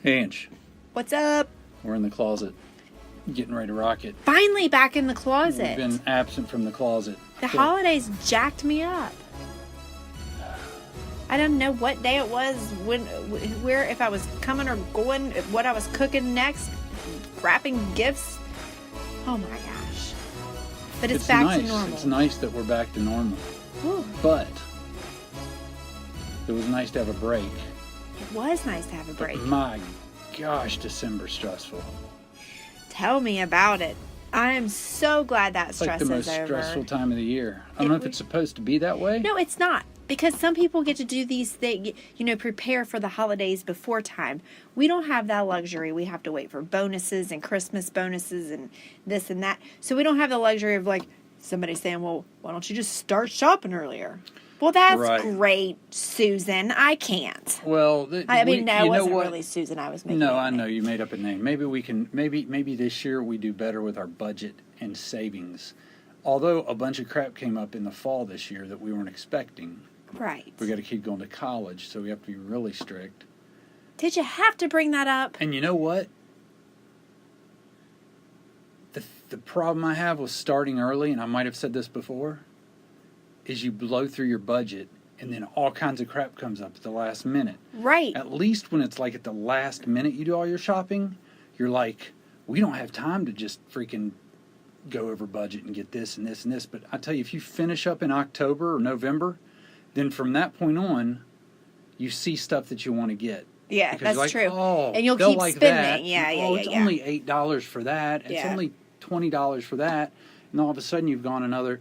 Hey, Ange, What's up? we're in the closet, getting ready to rock it. Finally back in the We've closet. been absent from the closet. The holidays jacked me up. I didn't know what day it was, where, if I was coming or going, what I was cooking next, wrapping gifts. Oh my gosh. But it's back nice. to normal. It's nice that we're back to normal. Whew. But it was nice to have a break. It was nice to have a break. My gosh, December's stressful. Tell me about it. I am so glad that It's like stress the is most over. stressful time of the year. I don't know if it's supposed to be that way. No, it's not. Because some people get to do these things, prepare for the holidays before time. We don't have that luxury. We have to wait for bonuses and Christmas bonuses and this and that. So we don't have the luxury of like somebody saying, well, why don't you just start shopping earlier? Well, that's Right. great, Susan. I can't. Well, No, it you know wasn't what? really Susan. I was making No, it I up. know you made up a name. Maybe we can. Maybe this year we do better with our budget and savings. Although a bunch of crap came up in the fall this year that we weren't expecting. Right. We got a kid going to college, so we have to be really strict. Did you have to bring that up? And you know what? The problem I have with starting early, and I might have said this before, is you blow through your budget and then all kinds of crap comes up at the last minute. Right. At least when it's like at the last minute you do all your shopping, you're like, we don't have time to just freaking go over budget and get this and this and this. But I tell you, if you finish up in October or November, then from that point on, you see stuff that you want to get. Yeah, Because that's you're like, true. Oh, And you'll they'll keep like spending. that. Yeah, yeah, Oh, yeah, it's yeah. only $8 for that. It's Yeah. only $20 for that. And all of a sudden you've gone another,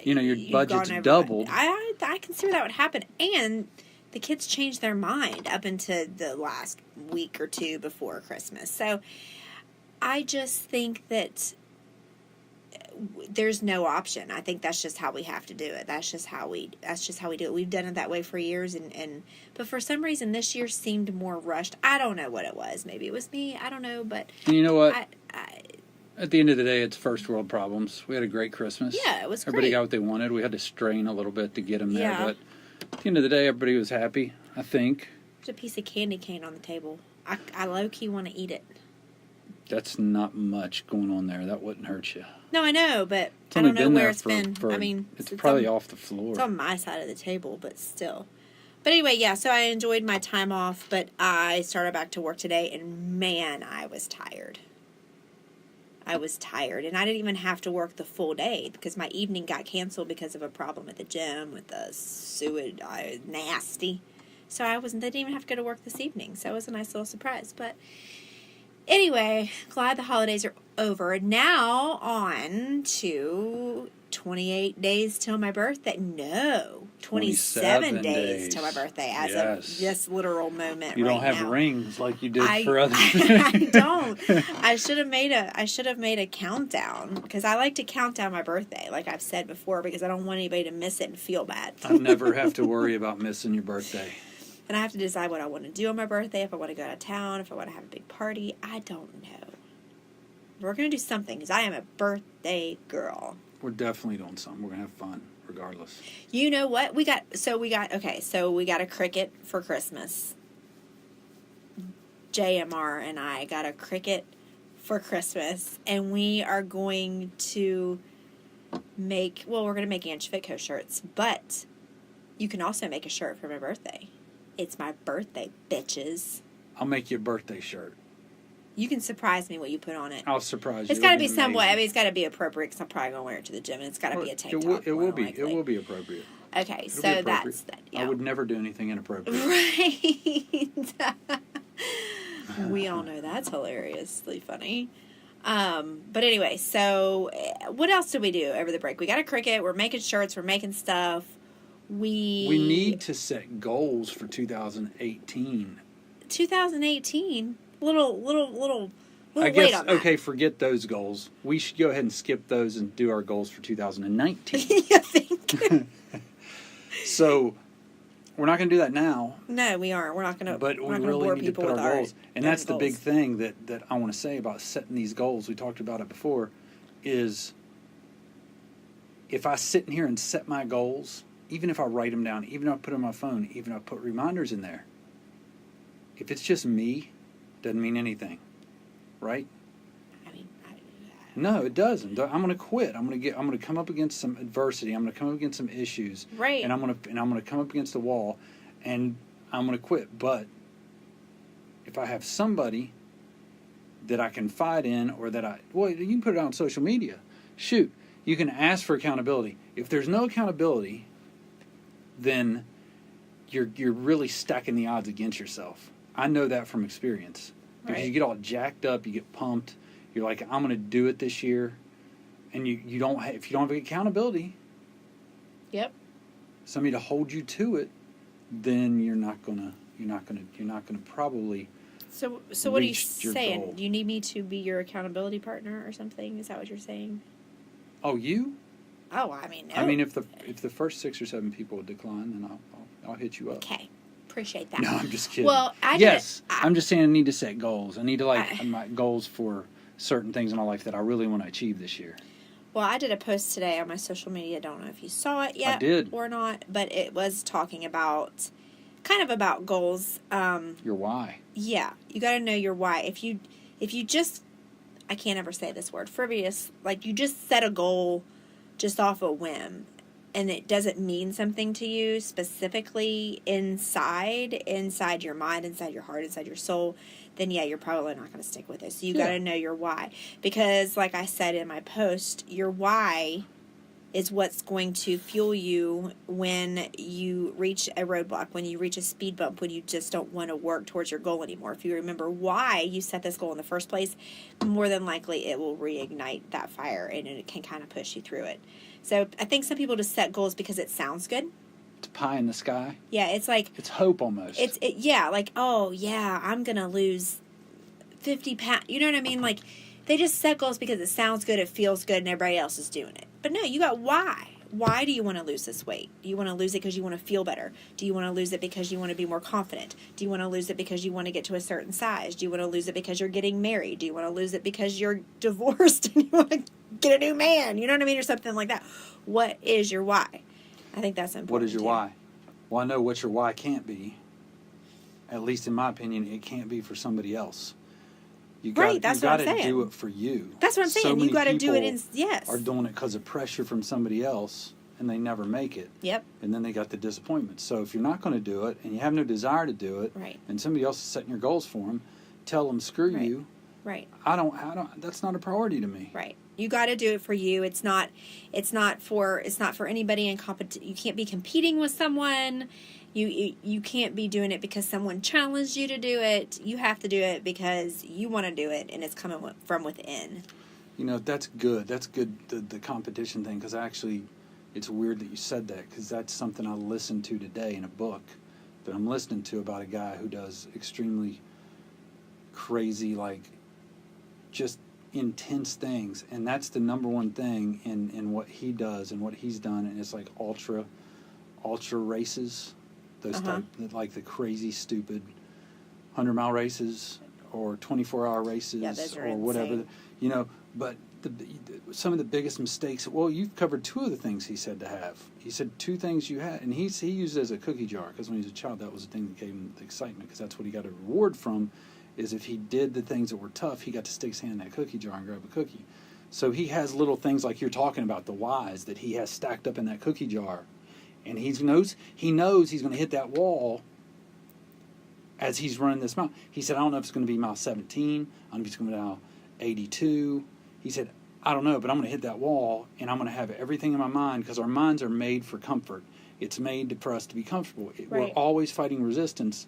your You've budget's gone over- doubled. I consider that would happen. And the kids change their mind up into the last week or two before Christmas. So I just think that there's no option. I think that's just how we have to do it. That's just how we do it. We've done it that way for years but for some reason this year seemed more rushed. I don't know what it was. Maybe it was me. I don't know, but And you know what? I At the end of the day, it's first world problems. We had a great Christmas. Yeah, it was Everybody great. got what they wanted. We had to strain a little bit to get them there. Yeah. But at the end of the day, everybody was happy, I think. there's a piece of candy cane on the table. I low-key want to eat it. That's not much going on there. That wouldn't hurt you. No, I know, but It's I only don't know been where there it's for, been. for- I mean, it's probably on, off the floor. It's on my side of the table, but still. But anyway, yeah, so I enjoyed my time off, but I started back to work today, and man, I was tired. And I didn't even have to work the full day because my evening got canceled because of a problem at the gym with the sewage. Nasty. So they didn't even have to go to work this evening, so it was a nice little surprise. But anyway, glad the holidays are over. Now on to 28 days till my birthday. No, 27 days till my birthday as of this literal moment You right don't have now. rings like you did for others. I don't. I should have made a countdown because I like to count down my birthday, like I've said before, because I don't want anybody to miss it and feel bad. I never have to worry about missing your birthday. And I have to decide what I want to do on my birthday, if I want to go out of town, if I want to have a big party. I don't know. We're going to do something because I am a birthday girl. We're definitely doing something. We're going to have fun regardless. You know what? We got a Cricut for Christmas. JMR and I got a Cricut for Christmas, and we are going to we're going to make Ange Fitco shirts, but you can also make a shirt for my birthday. It's my birthday, bitches. I'll make you a birthday shirt. You can surprise me what you put on it. I'll surprise you. It's got to It'll be some way. amazing. I mean, it's got to be appropriate because I'm probably going to wear it to the gym, and it's got to be a tank top. It more will be. likely. It will be appropriate. Okay, It'll be so appropriate. that's that. Yeah. I would never do anything inappropriate. Right. We all know that's hilariously funny. But anyway, so what else did we do over the break? We got a Cricut. We're making shirts. We're making stuff. We need to set goals for 2018. 2018. Little I wait guess, on that. okay, forget those goals. We should go ahead and skip those and do our goals for 2019. You think? So, we're not going to do that now. No, we aren't. We're not going to. But we really need to put our goals. And that's the big thing that I want to say about setting these goals. We talked about it before. Is if I sit in here and set my goals, even if I write them down, even if I put them on my phone, even if I put reminders in there, if it's just me, doesn't mean anything, right? I mean, No, it doesn't. I'm going to quit. I'm going to come up against some adversity. I'm going to come up against some issues, right. and I'm going to come up against a wall, and I'm going to quit. But if I have somebody that I can fight in, or you can put it out on social media. Shoot, you can ask for accountability. If there's no accountability, then you're really stacking the odds against yourself. I know that from experience, because Right. you get all jacked up, you get pumped. You're like, I'm going to do it this year, and if you don't have accountability, Yep. somebody to hold you to it, then you're not gonna probably. So what are you reached your saying? goal. Do you need me to be your accountability partner or something? Is that what you're saying? Oh, you? Oh, I mean, no. I mean, if the first 6 or 7 people would decline, then I'll hit you up. Okay, appreciate that. No, I'm just kidding. Well, I'm just saying I need to set goals. I need to my goals for certain things in my life that I really want to achieve this year. Well, I did a post today on my social media. I don't know if you saw it yet. I did. Or not, but it was talking about, kind of about goals. Your why. Yeah, you got to know your why. If you just, I can't ever say this word, frivolous, like you just set a goal just off a whim, and it doesn't mean something to you specifically inside your mind, inside your heart, inside your soul, then yeah, you're probably not going to stick with it. So you got to know your why. Because like I said in my post, your why is what's going to fuel you when you reach a roadblock, when you reach a speed bump, when you just don't want to work towards your goal anymore. If you remember why you set this goal in the first place, more than likely it will reignite that fire and it can kind of push you through it. So I think some people just set goals because it sounds good. It's pie in the sky. Yeah, it's like... It's hope almost. Yeah, like, oh, yeah, I'm going to lose 50 pounds. You know what I mean? Like, they just set goals because it sounds good, it feels good, and everybody else is doing it. But no, you got why. Why do you want to lose this weight? Do you want to lose it because you want to feel better? Do you want to lose it because you want to be more confident? Do you want to lose it because you want to get to a certain size? Do you want to lose it because you're getting married? Do you want to lose it because you're divorced and you want to get a new man? You know what I mean? Or something like that. What is your why? I think that's important. What is your too. why? Well, I know what your why can't be. At least in my opinion, it can't be for somebody else. Right, that's what I'm You saying. got to do it for you. That's what I'm saying. You got to do it in... Yes. Are doing it because of pressure from somebody else, and they never make it. Yep. And then they got the disappointment. So if you're not going to do it, and you have no desire to do it, Right. and somebody else is setting your goals for them, tell them, screw Right. you. Right. I don't. That's not a priority to me. Right. You got to do it for you. It's not for anybody in competition. You can't be competing with someone. You can't be doing it because someone challenged you to do it. You have to do it because you want to do it, and it's coming from within. You know, that's good. That's good, the competition thing, because actually it's weird that you said that, because that's something I listened to today in a book that I'm listening to about a guy who does extremely crazy, like, just intense things. And that's the number one thing in what he does and what he's done. And it's like ultra races, those type, like the crazy, stupid 100-mile races or 24-hour races, Yeah, those are or whatever. insane. You know, but some of the biggest mistakes. Well, you've covered 2 of the things he said to have. He said 2 things you had, and he used it as a cookie jar, because when he was a child, that was the thing that gave him the excitement, because that's what he got a reward from. Is if he did the things that were tough, he got to stick his hand in that cookie jar and grab a cookie. So he has little things like you're talking about, the whys that he has stacked up in that cookie jar, and he knows he's going to hit that wall as he's running this mile. He said, I don't know if it's going to be mile 17. I don't know if it's going to be mile 82. He said, I don't know, but I'm going to hit that wall, and I'm going to have everything in my mind, because our minds are made for comfort. It's made for us to be comfortable. We're Right. always fighting resistance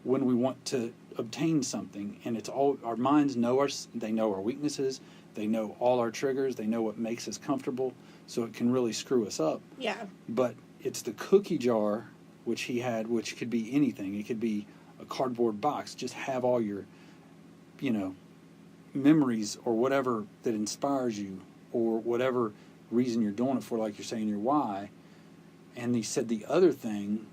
when we want to obtain something, and it's all our minds know they know our weaknesses, they know all our triggers, they know what makes us comfortable, so it can really screw us up. Yeah. But it's the cookie jar, which he had, which could be anything. It could be a cardboard box. Just have all your, memories or whatever that inspires you, or whatever reason you're doing it for, like you're saying your why. And he said the other thing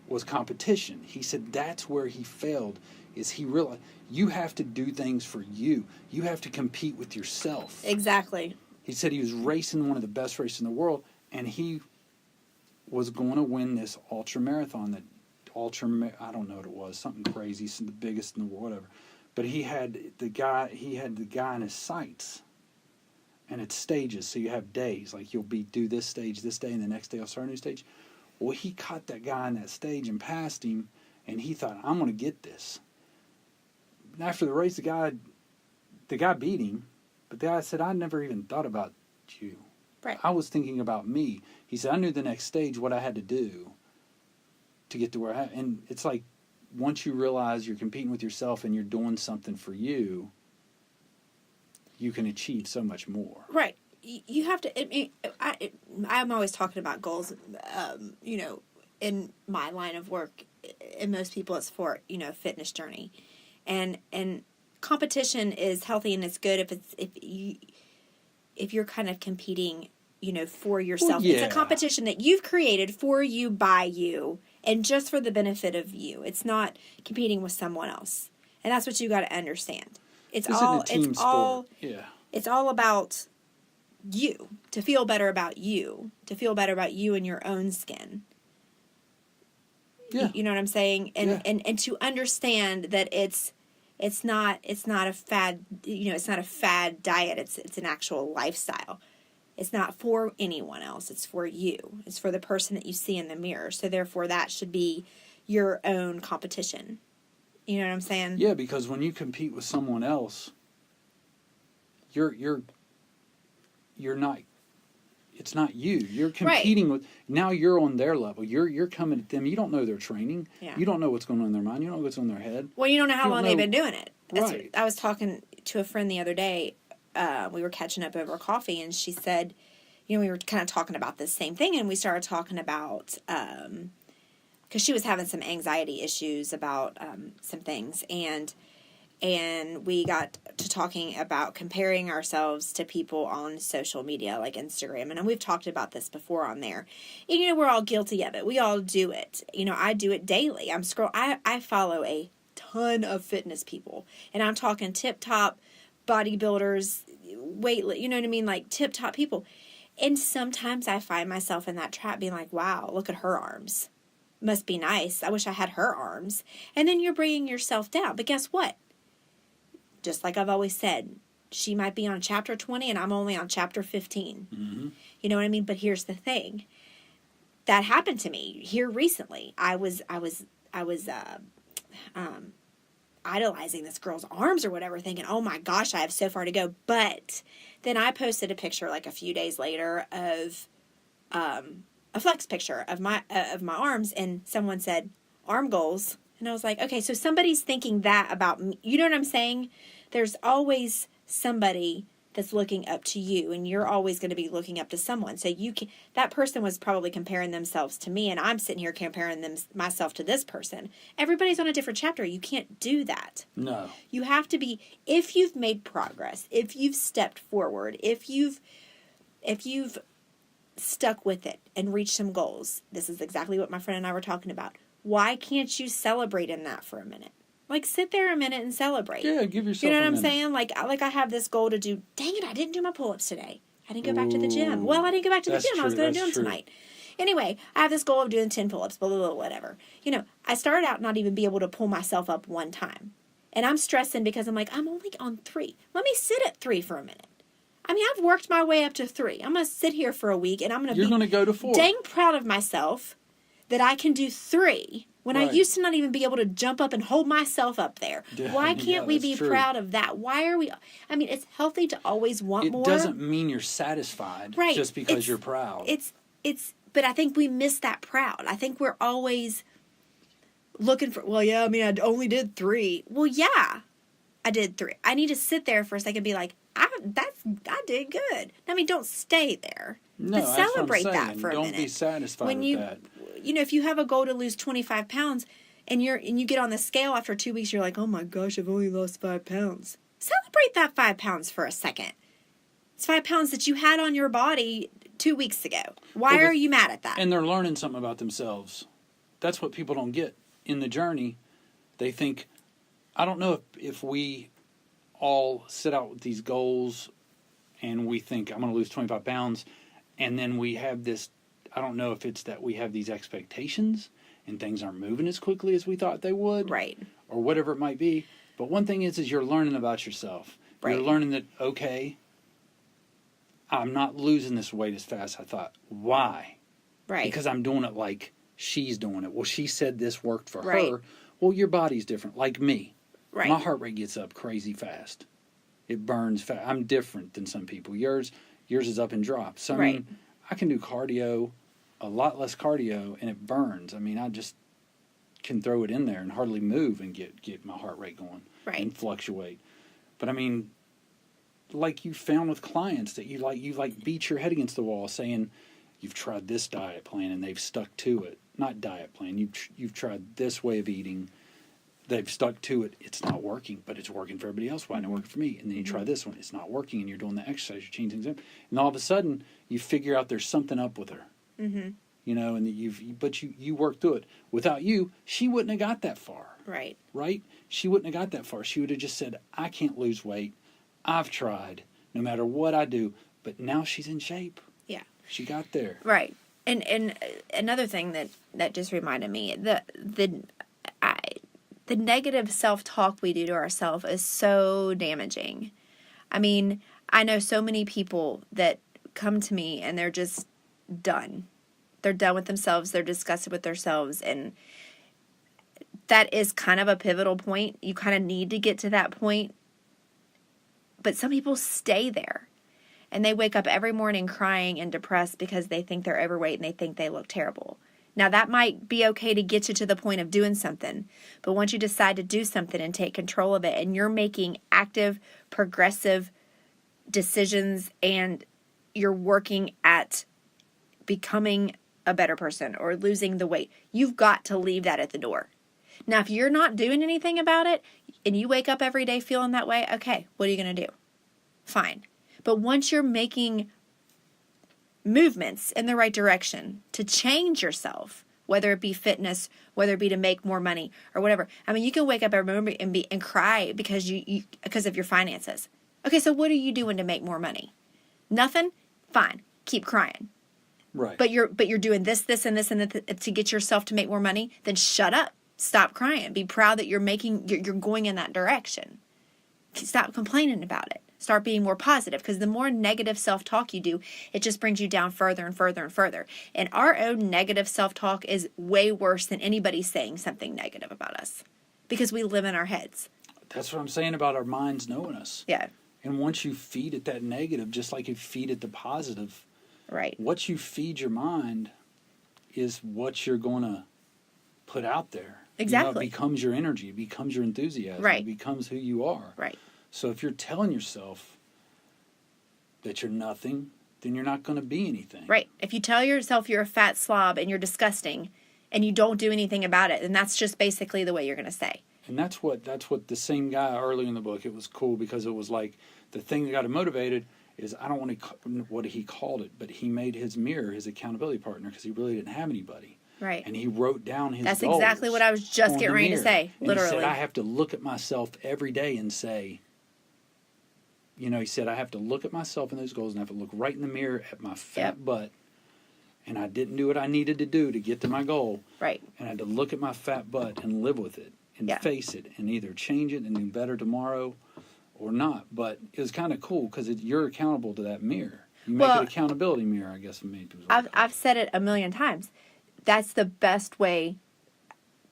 was competition. He said that's where he failed, is he realized you have to do things for you. You have to compete with yourself. Exactly. He said he was racing one of the best races in the world, and he was going to win this ultra marathon that I don't know what it was, something crazy, the biggest in the world, whatever. But he had the guy in his sights, and it's stages. So you have days, like you'll do this stage this day, and the next day I'll start a new stage. Well, he caught that guy in that stage and passed him, and he thought, I'm going to get this. And after the race, the guy beat him, but the guy said, I never even thought about you. Right. I was thinking about me. He said, I knew the next stage, what I had to do to get to where and it's like, once you realize you're competing with yourself and you're doing something for you, you can achieve so much more. Right. You have to. I'm always talking about goals. In my line of work, and most people, it's for fitness journey, and competition is healthy and it's good if you're kind of competing, for yourself. Well, yeah. It's a competition that you've created for you by you and just for the benefit of you. It's not competing with someone else, and that's what you got to understand. It's all about you, to feel better about you in your own skin. Yeah. You know what I'm saying? And to understand that it's not a fad, it's not a fad diet, it's an actual lifestyle. It's not for anyone else, it's for you. It's for the person that you see in the mirror. So therefore that should be your own competition. You know what I'm saying? Yeah, because when you compete with someone else, you're not. It's not you. You're competing with. Now you're on their level. You're coming at them. You don't know their training. Yeah. You don't know what's going on in their mind. You don't know what's on their head. Well, you don't know how long they've been doing it. Right. I was talking to a friend the other day. We were catching up over coffee, and she said, we were kind of talking about this same thing, and we started talking about because she was having some anxiety issues about some things, and we got to talking about comparing ourselves to people on social media like Instagram. And we've talked about this before on there. And, we're all guilty of it. We all do it. I do it daily. I follow a ton of fitness people. And I'm talking tip-top bodybuilders, you know what I mean? Like tip-top people. And sometimes I find myself in that trap being like, wow, look at her arms. Must be nice. I wish I had her arms. And then you're bringing yourself down. But guess what? Just like I've always said, she might be on chapter 20 and I'm only on chapter 15. Mm-hmm. You know what I mean? But here's the thing. That happened to me here recently. I was idolizing this girl's arms or whatever, thinking, oh my gosh, I have so far to go. But then I posted a picture like a few days later of a flex picture of my arms, and someone said, arm goals. And I was like, okay, so somebody's thinking that about me. You know what I'm saying? There's always somebody that's looking up to you, and you're always going to be looking up to someone. So that person was probably comparing themselves to me, and I'm sitting here comparing myself to this person. Everybody's on a different chapter. You can't do that. No. You have to be, if you've made progress, if you've stepped forward, if you've stuck with it and reached some goals. This is exactly what my friend and I were talking about. Why can't you celebrate in that for a minute? Like, sit there a minute and celebrate. Yeah, give yourself You know a what I'm minute. saying? Like I have this goal to do. Dang it, I didn't do my pull-ups today. I didn't go back to the gym. Well, I didn't go back to the That's gym. I was true, going to do them that's true. tonight. Anyway, I have this goal of doing 10 pull-ups, blah, blah, blah, whatever. I started out not even be able to pull myself up one time. And I'm stressing because I'm like, I'm only on 3. Let me sit at 3 for a minute. I mean, I've worked my way up to 3. I'm going to sit here for a week, and I'm going to You're going to go to 4. dang proud of myself that I can do 3 when I Right. used to not even be able to jump up and hold myself up there. Yeah, Why yeah, can't we that's be true. proud of that? Why are we... I mean, it's healthy to always want It more. doesn't mean you're satisfied Right. just because It's- you're proud. But I think we miss that proud. I think we're always looking for, well, yeah, I mean, I only did 3. Well, yeah, I did 3. I need to sit there for a second and be like, I did good. I mean, don't stay there. No, but that's what I'm celebrate that saying. for a Don't minute. be satisfied When with that. If you have a goal to lose 25 pounds and you get on the scale after 2 weeks, you're like, oh my gosh, I've only lost 5 pounds. Celebrate that 5 pounds for a second. It's 5 pounds that you had on your body 2 weeks ago. Why Well, are you mad at that? And they're learning something about themselves. That's what people don't get in the journey. They think, I don't know if we all set out with these goals and we think, I'm going to lose 25 pounds, and then we have this, I don't know if it's that we have these expectations and things aren't moving as quickly as we thought they would. Right. Or whatever it might be. But one thing is you're learning about yourself. Right. You're learning that, okay, I'm not losing this weight as fast as I thought. Why? Right. Because I'm doing it like she's doing it. Well, she said this worked for Right. her. Well, your body's different. Like me. Right. My heart rate gets up crazy fast. It burns fast. I'm different than some people. Yours is up and drops. So, I Right. mean, I can do cardio, a lot less cardio, and it burns. I mean, I just can throw it in there and hardly move and get my heart rate going Right. and fluctuate. But I mean, like you found with clients that you beat your head against the wall saying you've tried this diet plan and they've stuck to it. Not diet plan. You've tried this way of eating. They've stuck to it. It's not working, but it's working for everybody else. Why not working for me? And then you try this one. It's not working, and you're doing the exercise. You're changing things up, and all of a sudden you figure out there's something up with her. Mm-hmm. You know, and you work through it. Without you, she wouldn't have got that far. Right. Right? She wouldn't have got that far. She would have just said, I can't lose weight. I've tried, no matter what I do. But now she's in shape. Yeah. She got there. Right. And another thing that just reminded me, the negative self-talk we do to ourselves is so damaging. I mean, I know so many people that come to me and they're just done. They're done with themselves. They're disgusted with themselves. And that is kind of a pivotal point. You kind of need to get to that point. But some people stay there. And they wake up every morning crying and depressed because they think they're overweight and they think they look terrible. Now, that might be okay to get you to the point of doing something. But once you decide to do something and take control of it, and you're making active, progressive decisions, and you're working at becoming a better person or losing the weight, you've got to leave that at the door. Now, if you're not doing anything about it and you wake up every day feeling that way, okay, what are you going to do? Fine. But once you're making movements in the right direction to change yourself, whether it be fitness, whether it be to make more money or whatever. I mean, you can wake up every morning and cry because because of your finances. Okay, so what are you doing to make more money? Nothing? Fine. Keep crying. Right. But you're doing this, and this, and to get yourself to make more money. Then shut up. Stop crying. Be proud that you're going in that direction. Stop complaining about it. Start being more positive, because the more negative self-talk you do, it just brings you down further and further and further. And our own negative self-talk is way worse than anybody saying something negative about us, because we live in our heads. That's what I'm saying about our minds knowing us. Yeah. And once you feed it that negative, just like you feed it the positive, Right. what you feed your mind is what you're going to put out there. Exactly. You know, it becomes your energy. It becomes your enthusiasm. Right. It becomes who you are. Right. So if you're telling yourself that you're nothing, then you're not going to be anything. Right. If you tell yourself you're a fat slob and you're disgusting and you don't do anything about it, then that's just basically the way you're going to say. And that's what the same guy early in the book, it was cool because it was like the thing that got him motivated is, I don't want to what he called it, but he made his mirror his accountability partner because he really didn't have anybody. Right. And he wrote down his That's goals exactly what I was just on getting the ready to mirror. say, And literally. he said, I have to look at myself every day and say, he said, I have to look at myself and those goals and I have to look right in the mirror at my fat butt. And I didn't do what I needed to do to get to my goal. Right. And I had to look at my fat butt and live with it and face it and either change it and do better tomorrow or not. But it was kind of cool because you're accountable to that mirror. You make an accountability mirror, I guess. I've said it a million times. That's the best way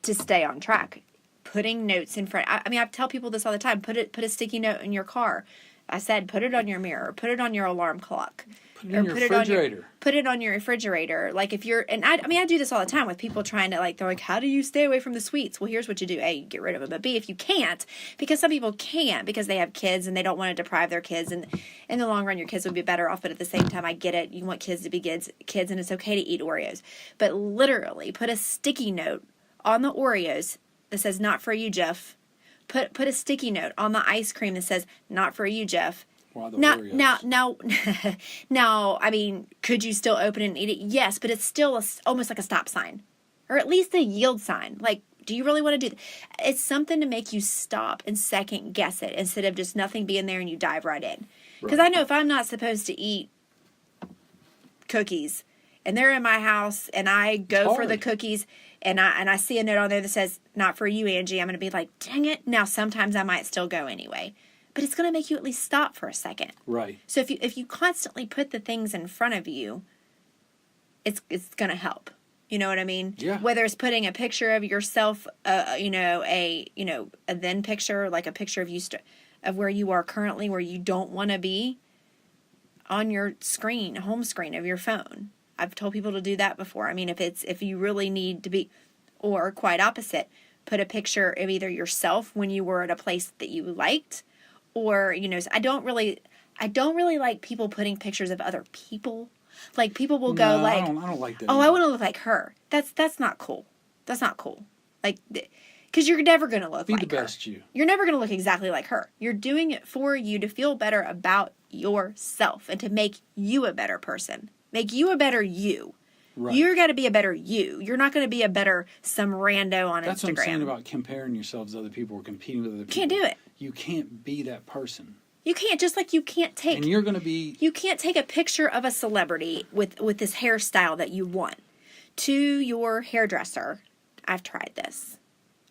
to stay on track. Putting notes in front. I mean, I tell people this all the time. Put a sticky note in your car. I said, put it on your mirror. Put it on your alarm clock. Put it in your refrigerator. Put it on your refrigerator. Like if you're, and I do this all the time with people trying to they're like, how do you stay away from the sweets? Well, here's what you do. A, you get rid of them. But B, if you can't, because some people can't because they have kids and they don't want to deprive their kids. And in the long run, your kids would be better off. But at the same time, I get it. You want kids to be kids and it's okay to eat Oreos. But literally put a sticky note on the Oreos that says, not for you, Jeff. Put a sticky note on the ice cream that says, not for you, Jeff. Now, I mean, could you still open it and eat it? Yes, but it's still almost like a stop sign. Or at least a yield sign. Like, do you really want to do that? It's something to make you stop and second guess it instead of just nothing being there and you dive right in. Because I know if I'm not supposed to eat cookies and they're in my house and I go for the hard. cookies and I see a note on there that says, not for you, Angie, I'm going to be like, dang it. Now, sometimes I might still go anyway, but it's going to make you at least stop for a second. Right. So if you constantly put the things in front of you, it's going to help. You know what I mean? Yeah. Whether it's putting a picture of yourself, a then picture, like a picture of you of where you are currently, where you don't want to be, on your screen, home screen of your phone. I've told people to do that before. I mean, if you really need to be, or quite opposite, put a picture of either yourself when you were at a place that you liked, or I don't really like people putting pictures of other people. Like, people will go No, like, I don't like that. oh, I either. want to look like her. That's not cool. That's not cool. Like, because you're never going to look Be like the her. best you. You're never going to look exactly like her. You're doing it for you to feel better about yourself and to make you a better person. Make you a better you. Right. You're got to be a better you. You're not going to be a better some rando on That's Instagram. what I'm saying about comparing yourselves to other people or competing with other people. Can't do it. You can't be that person. You can't, just like you can't take. And you're going to be... You can't take a picture of a celebrity with this hairstyle that you want to your hairdresser. I've tried this.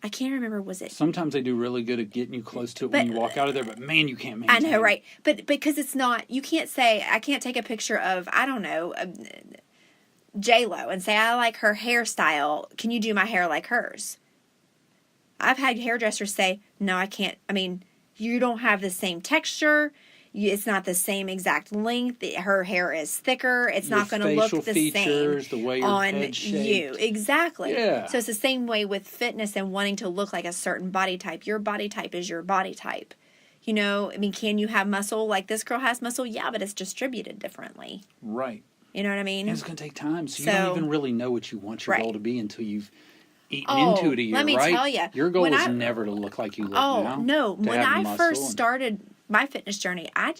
I can't remember, was it? Sometimes they do really good at getting you close to it when you walk out of there, but man, you can't I maintain know, it. right? But because it's not, you can't say, I can't take a picture of, I don't know, J-Lo and say, I like her hairstyle. Can you do my hair like hers? I've had hairdressers say, no, I can't. I mean, you don't have the same texture. It's not the same exact length. Her hair is thicker. It's Your not going to look facial the features, same the way your on head's shaped. you. Exactly. Yeah. So it's the same way with fitness and wanting to look like a certain body type. Your body type is your body type. I mean, can you have muscle like this girl has muscle? Yeah, but it's distributed differently. Right. You know what I mean? And it's going to take time. So you So- don't even really know what you want your Right. goal to be until you've eaten Oh, into it a year, let me right? tell ya, Your goal when is I- never to look like you look Oh, now. no. to When have I muscle first and- started my fitness journey, I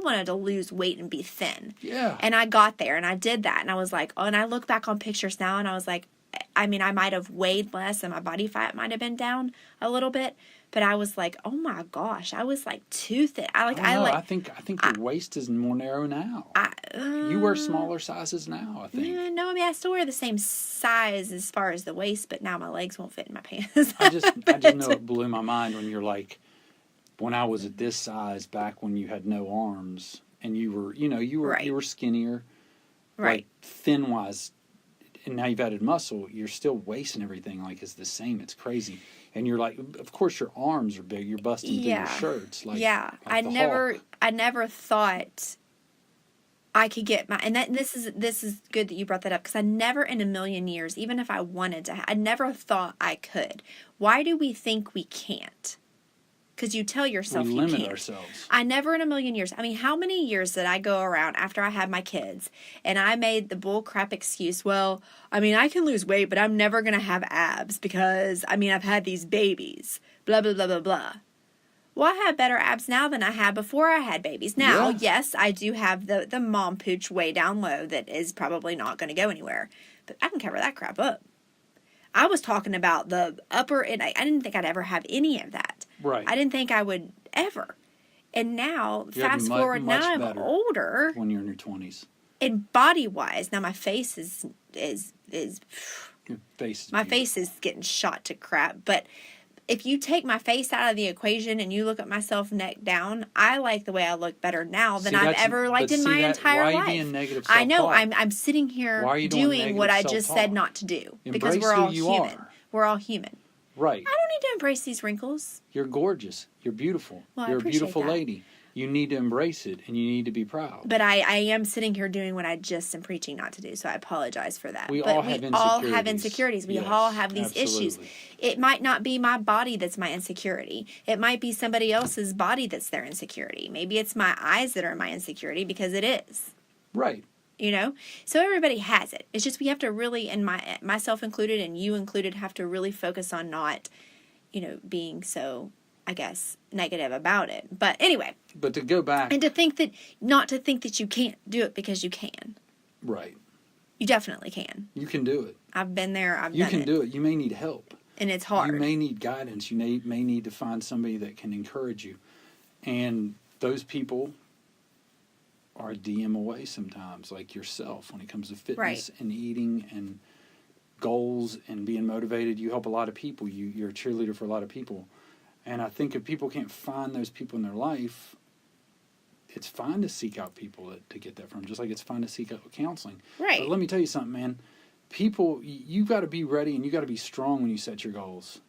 wanted to lose weight and be thin. Yeah. And I got there and I did that. And I was like, oh, and I look back on pictures now and I was like, I mean, I might have weighed less and my body fat might have been down a little bit. But I was like, oh my gosh, I was like too thin. I think your waist is more narrow now. You wear smaller sizes now, I think. No, I mean, I still wear the same size as far as the waist, but now my legs won't fit in my pants. I just know it blew my mind when you're like, when I was at this size back when you had no arms and you were Right. you were skinnier, Right. like thin wise, and now you've added muscle. Your still waist and everything like is the same. It's crazy, and you're like, of course your arms are big. You're busting through your shirts. Like yeah, like the Hulk. I never thought I could get this is good that you brought that up, because I never in a million years, even if I wanted to, I never thought I could. Why do we think we can't? Because you tell yourself We you limit can't. ourselves. I never in a million years. I mean, how many years did I go around after I had my kids and I made the bull crap excuse, well, I mean, I can lose weight, but I'm never going to have abs because, I mean, I've had these babies, blah, blah, blah, blah, blah. Well, I have better abs now than I had before I had babies. Now, Yeah. yes, I do have the mom pooch way down low that is probably not going to go anywhere, but I can cover that crap up. I was talking about the upper, and I didn't think I'd ever have any of that. Right. I didn't think I would ever. And now, You're fast forward, much now I'm better. older, When you're in your 20s. and body wise, now my face is Your face is my beautiful. face is getting shot to crap. But if you take my face out of the equation and you look at myself neck down, I like the way I look better now than See, I've that's- ever liked but in see my that- entire why are you life. being negative I know. self-talk? I'm sitting here Why are you doing doing what I negative just said self-talk? not to do, because Embrace we're who all you human. are. We're all human. Right. I don't need to embrace these wrinkles. You're gorgeous. You're beautiful. Well, I You're a appreciate beautiful that. lady. You need to embrace it, and you need to be proud. But I am sitting here doing what I just am preaching not to do, so I apologize for that. We But all have we all have insecurities. insecurities. We Yes, all have these issues. absolutely. It might not be my body that's my insecurity. It might be somebody else's body that's their insecurity. Maybe it's my eyes that are my insecurity, because it is. Right. So everybody has it. It's just we have to really, and myself included and you included, have to really focus on not, being so, I guess, negative about it. But anyway, But to go back, and not to think that you can't do it, because you can. right. You definitely can. You can do it. I've been there. I've You done can it. do it. You may need help. And it's hard. You may need guidance. You may need to find somebody that can encourage you. And those people are a DM away sometimes, like yourself, when it comes to fitness Right. and eating and goals and being motivated. You help a lot of people. You're a cheerleader for a lot of people. And I think if people can't find those people in their life, it's fine to seek out people to get that from, just like it's fine to seek out counseling. Right. But let me tell you something, man. People, you got to be ready and you got to be strong when you set your goals.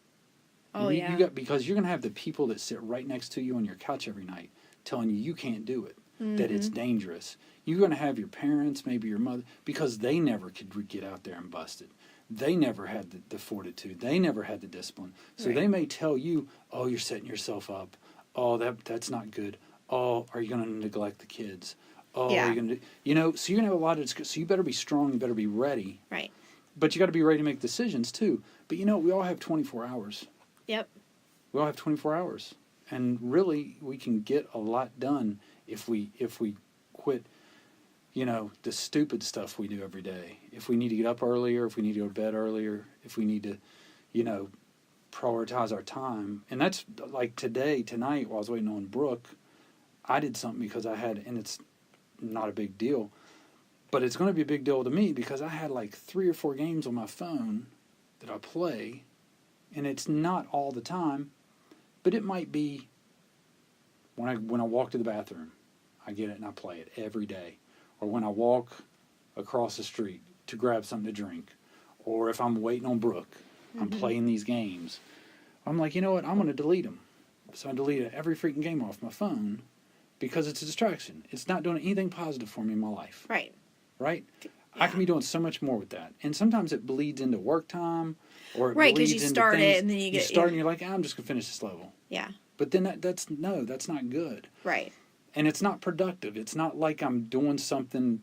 Oh, you, yeah. You got, because you're going to have the people that sit right next to you on your couch every night telling you can't do it, that it's dangerous. You're going to have your parents, maybe your mother, because they never could get out there and bust it. They never had the fortitude. They never had the discipline. So Right. they may tell you, oh, you're setting yourself up. Oh, that's not good. Oh, are you going to neglect the kids? Oh, Yeah. are you going to, so you're going to have a lot of, so you better be strong, you better be ready. Right. But you got to be ready to make decisions too. But we all have 24 hours. Yep. We all have 24 hours. And really, we can get a lot done if we quit, the stupid stuff we do every day. If we need to get up earlier, if we need to go to bed earlier, if we need to, prioritize our time. And that's like tonight, while I was waiting on Brooke, I did something because I had, and it's not a big deal, but it's going to be a big deal to me because I had like 3 or 4 games on my phone that I play, and it's not all the time, but it might be when I walk to the bathroom, I get it and I play it every day. Or when I walk across the street to grab something to drink. Or if I'm waiting on Brooke, I'm playing these games. I'm like, you know what? I'm going to delete them. So I delete every freaking game off my phone because it's a distraction. It's not doing anything positive for me in my life. Right. Right? Yeah. I can be doing so much more with that. And sometimes it bleeds into work time. Or it Right, 'cause bleeds you into start things. it and then you start yeah. and you're like, I'm just going to finish this level. Yeah. But then that's not good. Right. And it's not productive. It's not like I'm doing something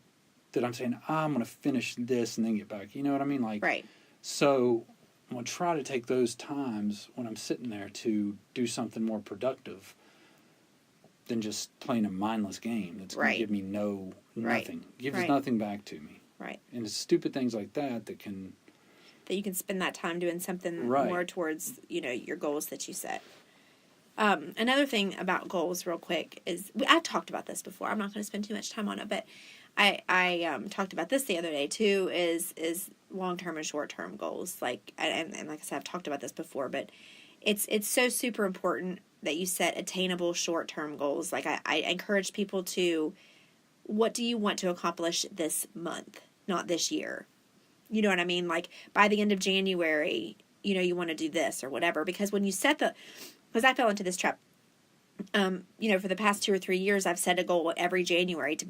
that I'm saying, I'm going to finish this and then get back. You know what I mean? Like, Right. So I'm going to try to take those times when I'm sitting there to do something more productive than just playing a mindless game that's going Right. to give me nothing. Right. Gives Right. nothing back to me. Right. And it's stupid things like that can... That you can spend that time doing something Right. more towards, your goals that you set. Another thing about goals, real quick, is I've talked about this before. I'm not going to spend too much time on it, but I talked about this the other day too. Is long term and short term goals. Like and like I said, I've talked about this before, but it's so super important that you set attainable short term goals. Like I encourage people to, what do you want to accomplish this month, not this year? You know what I mean? Like by the end of January, you want to do this or whatever. Because when you set because I fell into this trap. For the past 2 or 3 years, I've set a goal every January to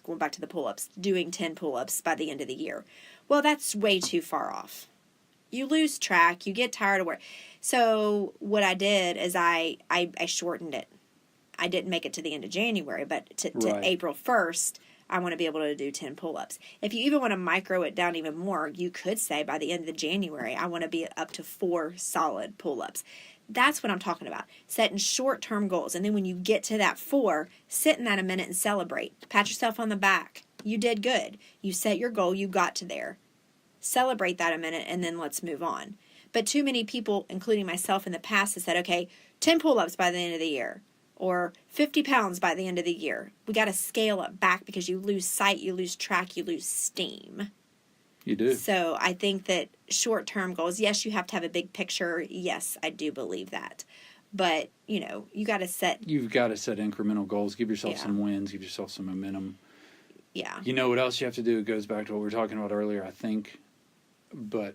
going back to the pull-ups, doing 10 pull-ups by the end of the year. Well, that's way too far off. You lose track. You get tired of work. So what I did is I shortened it. I didn't make it to the end of January, but to Right. April 1st, I want to be able to do 10 pull-ups. If you even want to micro it down even more, you could say by the end of January, I want to be up to 4 solid pull-ups. That's what I'm talking about. Setting short-term goals. And then when you get to that 4, sit in that a minute and celebrate. Pat yourself on the back. You did good. You set your goal. You got to there. Celebrate that a minute and then let's move on. But too many people, including myself in the past, have said, okay, 10 pull-ups by the end of the year. Or 50 pounds by the end of the year. We got to scale it back because you lose sight, you lose track, you lose steam. You do. So I think that short-term goals, yes, you have to have a big picture. Yes, I do believe that. But, you got to set... You've got to set incremental goals. Give yourself Yeah. some wins. Give yourself some momentum. Yeah. You know what else you have to do? It goes back to what we were talking about earlier, I think. But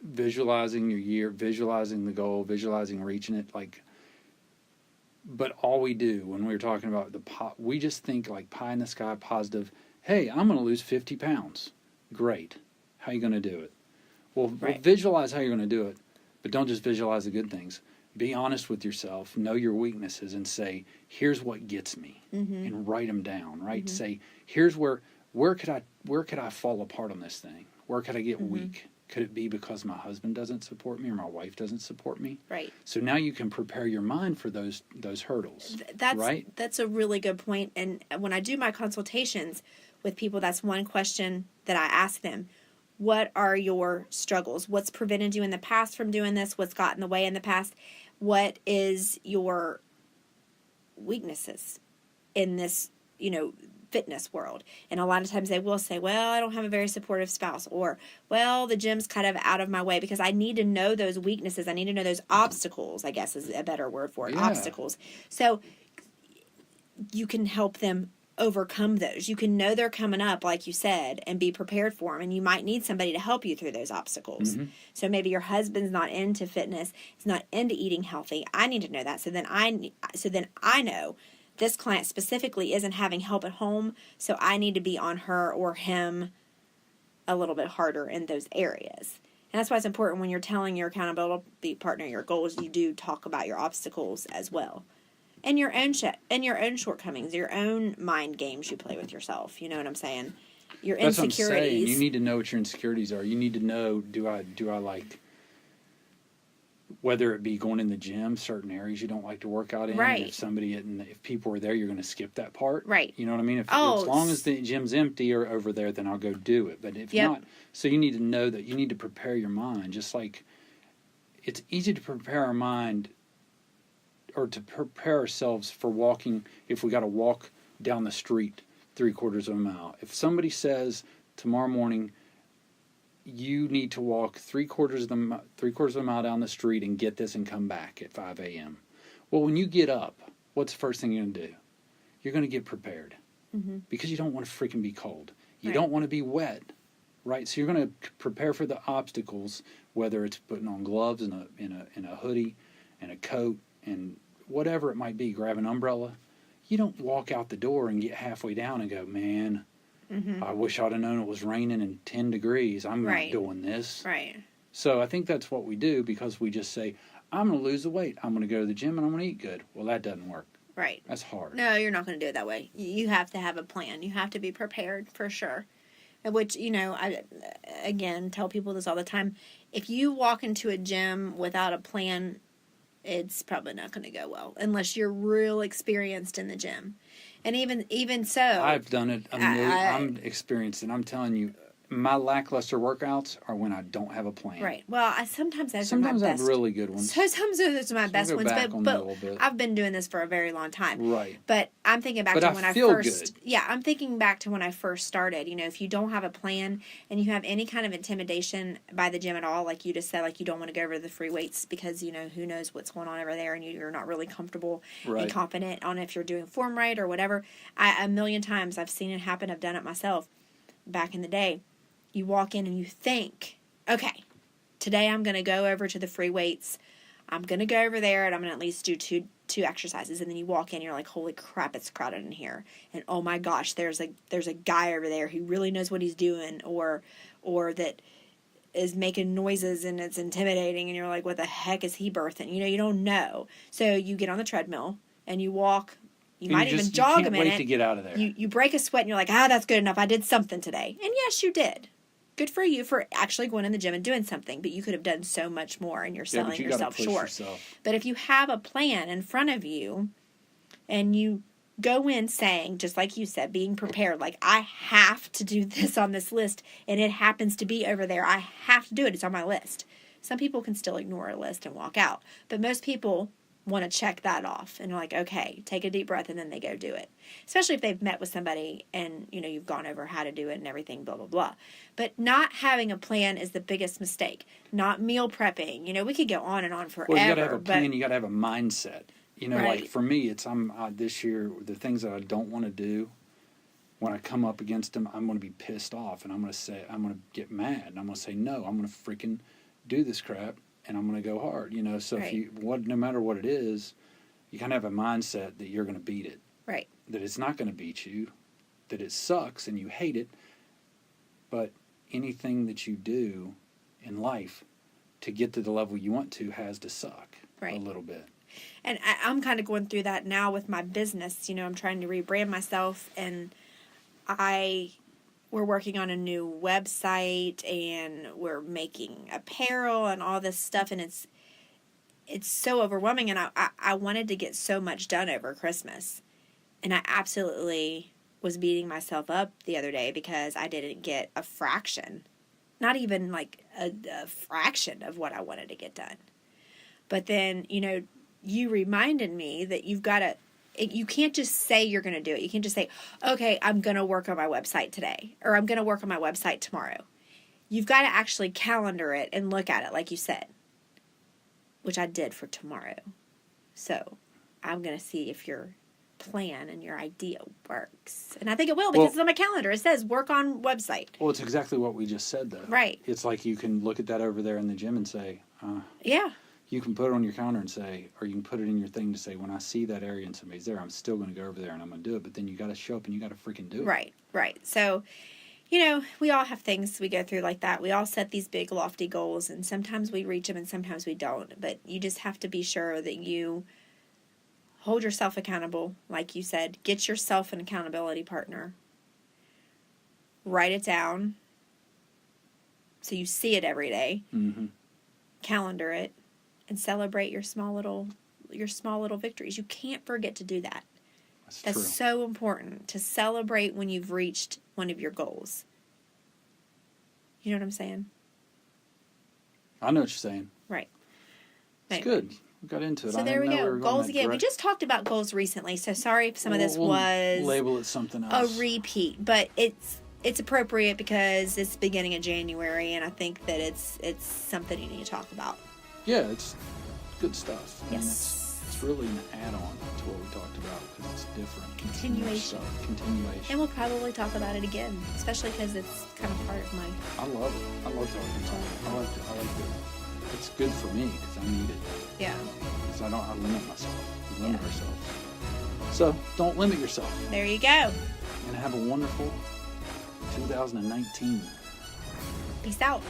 visualizing your year, visualizing the goal, visualizing reaching it, but all we do when we were talking about we just think like pie in the sky, positive. Hey, I'm going to lose 50 pounds. Great. How are you going to do it? Well, Right. visualize how you're going to do it, but don't just visualize the good things. Be honest with yourself. Know your weaknesses and say, here's what gets me, and write them down. Right? Say, here's where could I fall apart on this thing? Where could I get weak? Could it be because my husband doesn't support me or my wife doesn't support me? Right. So now you can prepare your mind for those hurdles. That's a really good point. And when I do my consultations with people, that's one question that I ask them. What are your struggles? What's prevented you in the past from doing this? What's got in the way in the past? What is your weaknesses in this fitness world. And a lot of times they will say, well, I don't have a very supportive spouse, or, well, the gym's kind of out of my way, because I need to know those weaknesses. I need to know those obstacles, I guess is a better word for it, Yeah. obstacles. So you can help them overcome those. You can know they're coming up, like you said, and be prepared for them. And you might need somebody to help you through those obstacles. Mm-hmm. So maybe your husband's not into fitness, he's not into eating healthy. I need to know that. So then I know this client specifically isn't having help at home, so I need to be on her or him a little bit harder in those areas. And that's why it's important when you're telling your accountability partner your goals, you do talk about your obstacles as well. And your own shortcomings, your own mind games you play with yourself. You know what I'm saying? Your That's insecurities. what I'm saying. You need to know what your insecurities are. You need to know, do I like, whether it be going in the gym, certain areas you don't like to work out in. Right. If people are there, you're going to skip that part. Right. You know what I mean? As long as the gym's empty or over there, then I'll go do it. But if not, so you need to know that you need to prepare your mind. Just like it's easy to prepare our mind or to prepare ourselves for walking, if we got to walk down the street 3/4 of a mile. If somebody says tomorrow morning, you need to walk 3/4 of a mile down the street and get this and come back at 5 a.m. Well, when you get up, what's the first thing you're going to do? You're going to get prepared, because you don't want to freaking be cold. You don't want to be wet, right? So you're going to prepare for the obstacles, whether it's putting on gloves and a hoodie and a coat and whatever it might be. Grab an umbrella. You don't walk out the door and get halfway down and go, man, I wish I'd have known it was raining and 10 degrees. I'm not doing this. Right. So I think that's what we do, because we just say, I'm going to lose the weight. I'm going to go to the gym and I'm going to eat good. Well, that doesn't work. Right. That's hard. No, you're not going to do it that way. You have to have a plan. You have to be prepared for sure. Which, I, again, tell people this all the time. If you walk into a gym without a plan, it's probably not going to go well unless you're real experienced in the gym. And even so, I've done it. I'm experienced, and I'm telling you, my lackluster workouts are when I don't have a plan. Right. Well, sometimes I have really good ones. Sometimes those are my best ones, but bit. I've been doing this for a very long time. Right. But I'm thinking back to when I first. Good. Yeah, I'm thinking back to when I first started. If you don't have a plan and you have any kind of intimidation by the gym at all, like you just said, like you don't want to go over the free weights because who knows what's going on over there, and you're not really comfortable and confident on if you're doing form right or whatever. A million times I've seen it happen. I've done it myself back in the day. You walk in and you think, okay, today I'm going to go over to the free weights. I'm going to go over there and I'm going to at least do two exercises. And then you walk in and you're like, holy crap, it's crowded in here. And oh my gosh, there's a guy over there who really knows what he's doing, or that is making noises and it's intimidating. And you're like, what the heck is he birthing? You don't know. So you get on the treadmill and you walk. You might even jog a minute. Wait to get out of there. You break a sweat and you're like, that's good enough. I did something today. And yes, you did. Good for you for actually going in the gym and doing something, but you could have done so much more, and you're selling yourself short. But if you have a plan in front of you and you go in saying, just like you said, being prepared, like I have to do this on this list and it happens to be over there. I have to do it. It's on my list. Some people can still ignore a list and walk out, but most people want to check that off and are like, okay, take a deep breath, and then they go do it. Especially if they've met with somebody and, you've gone over how to do it and everything, blah, blah, blah. But not having a plan is the biggest mistake. Not meal prepping. We could go on and on forever. Well, you got to have a plan. You got to have a mindset. Right. Like for me, this year, the things that I don't want to do, when I come up against them, I'm going to be pissed off, and I'm going to get mad, and I'm going to say, no, I'm going to freaking do this crap. And I'm going to go hard, So if no matter what it is, you kind of have a mindset that you're going to beat it. Right. That it's not going to beat you, that it sucks and you hate it. But anything that you do in life to get to the level you want to has to suck a little bit. And I'm kind of going through that now with my business. I'm trying to rebrand myself, and we're working on a new website, and we're making apparel and all this stuff, and it's so overwhelming, and I wanted to get so much done over Christmas, and I absolutely was beating myself up the other day because I didn't get a fraction, not even like a fraction of what I wanted to get done. But then, you reminded me that you've got to you can't just say you're going to do it. You can't just say, okay, I'm going to work on my website today, or I'm going to work on my website tomorrow. You've got to actually calendar it and look at it, like you said, which I did for tomorrow. So I'm going to see if your plan and your idea works. And I think it will, because it's on my calendar. It says work on website. Well, it's exactly what we just said, though. Right. It's like you can look at that over there in the gym and say, Yeah. you can put it on your calendar and say, or you can put it in your thing to say, when I see that area and somebody's there, I'm still going to go over there and I'm going to do it. But then you got to show up and you got to freaking do it. Right, right. So, you know, we all have things we go through like that. We all set these big, lofty goals, and sometimes we reach them and sometimes we don't. But you just have to be sure that you hold yourself accountable, like you said. Get yourself an accountability partner. Write it down so you see it every day. Mm-hmm. Calendar it, and celebrate your small little victories. You can't forget to do that. That's true. so important, to celebrate when you've reached one of your goals. You know what I'm saying? I know what you're saying. Right. It's Anyway. good. We got into it. So I there we didn't know go. were going Goals that again. We direct- just talked about goals recently, so sorry if some of this We'll was label it something a else. repeat, but it's appropriate because it's the beginning of January, and I think that it's something you need to talk about. Yeah, it's good stuff. I mean, Yes. it's really an add-on to what we talked about because it's different. It's new Continuation. stuff. Continuation. And we'll probably talk about it again, especially because it's kind of part of my... I love it. I love talking about it. I like it. It's good for me because I need it. Yeah. Because I limit myself. We limit Yeah. ourselves. So don't limit yourself. There you go. And have a wonderful 2019. Peace out.